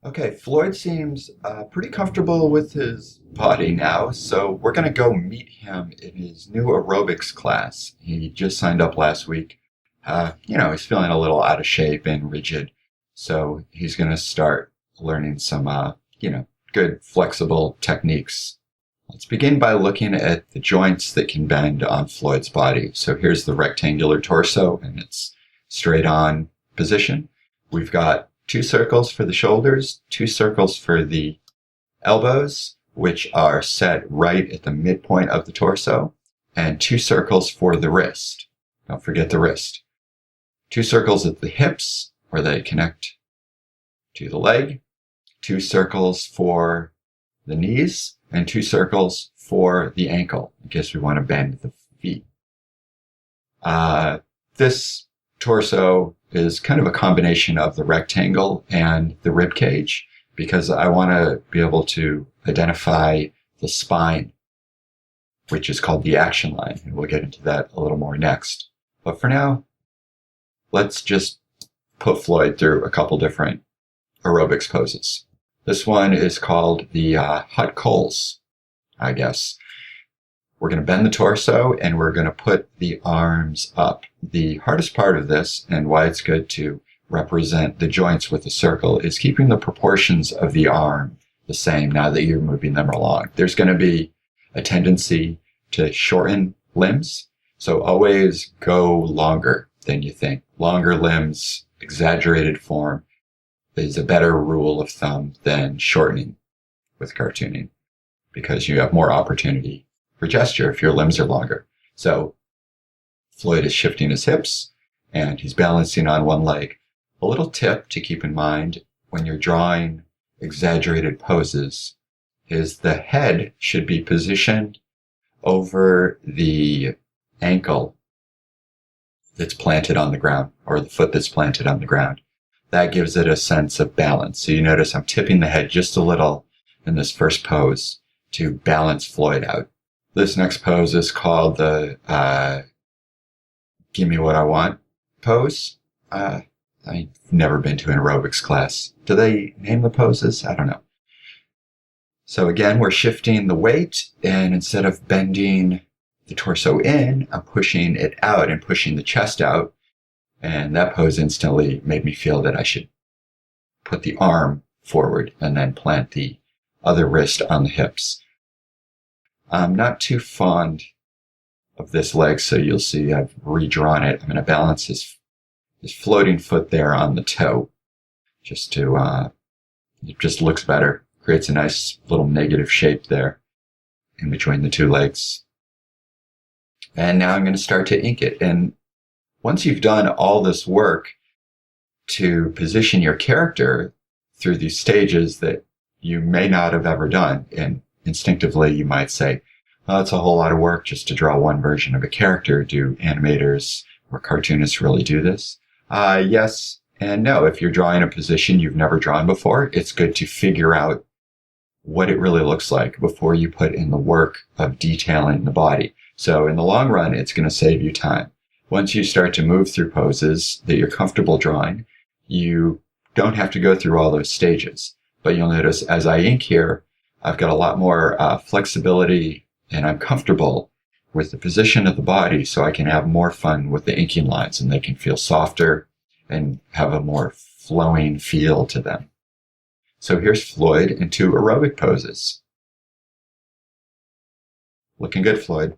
Okay, Floyd seems pretty comfortable with his body now, so we're going to go meet him in his new aerobics class. He just signed up last week. He's feeling a little out of shape and rigid, so he's going to start learning some, good flexible techniques. Let's begin by looking at the joints that can bend on Floyd's body. So here's the rectangular torso in its straight on position. We've got two circles for the shoulders, two circles for the elbows, which are set right at the midpoint of the torso, and two circles for the wrist. Don't forget the wrist. Two circles at the hips, where they connect to the leg, two circles for the knees, and two circles for the ankle, in case we want to bend the feet. This torso is kind of a combination of the rectangle and the rib cage because I want to be able to identify the spine, which is called the action line, and we'll get into that a little more next. But for now, let's just put Floyd through a couple different aerobics poses. This one is called the hot coals, I guess. We're going to bend the torso and we're going to put the arms up. The hardest part of this, and why it's good to represent the joints with a circle, is keeping the proportions of the arm the same now that you're moving them along. There's going to be a tendency to shorten limbs, so always go longer than you think. Longer limbs, exaggerated form, is a better rule of thumb than shortening with cartooning because you have more opportunity for gesture if your limbs are longer. So Floyd is shifting his hips and he's balancing on one leg. A little tip to keep in mind when you're drawing exaggerated poses is the head should be positioned over the ankle that's planted on the ground, or the foot that's planted on the ground. That gives it a sense of balance. So you notice I'm tipping the head just a little in this first pose to balance Floyd out. This next pose is called the Give Me What I Want pose. I've never been to an aerobics class. Do they name the poses? I don't know. So again, we're shifting the weight, and instead of bending the torso in, I'm pushing it out and pushing the chest out. And that pose instantly made me feel that I should put the arm forward and then plant the other wrist on the hips. I'm not too fond of this leg, so you'll see I've redrawn it. I'm going to balance his floating foot there on the toe, just to, it just looks better. Creates a nice little negative shape there in between the two legs. And now I'm going to start to ink it. And once you've done all this work to position your character through these stages that you may not have ever done, and instinctively you might say, well, it's a whole lot of work just to draw one version of a character. Do animators or cartoonists really do this? Yes and no. If you're drawing a position you've never drawn before, it's good to figure out what it really looks like before you put in the work of detailing the body. So in the long run, it's going to save you time. Once you start to move through poses that you're comfortable drawing, you don't have to go through all those stages. But you'll notice as I ink here, I've got a lot more flexibility, and I'm comfortable with the position of the body, so I can have more fun with the inking lines, and they can feel softer and have a more flowing feel to them. So here's Floyd in two aerobic poses. Looking good, Floyd.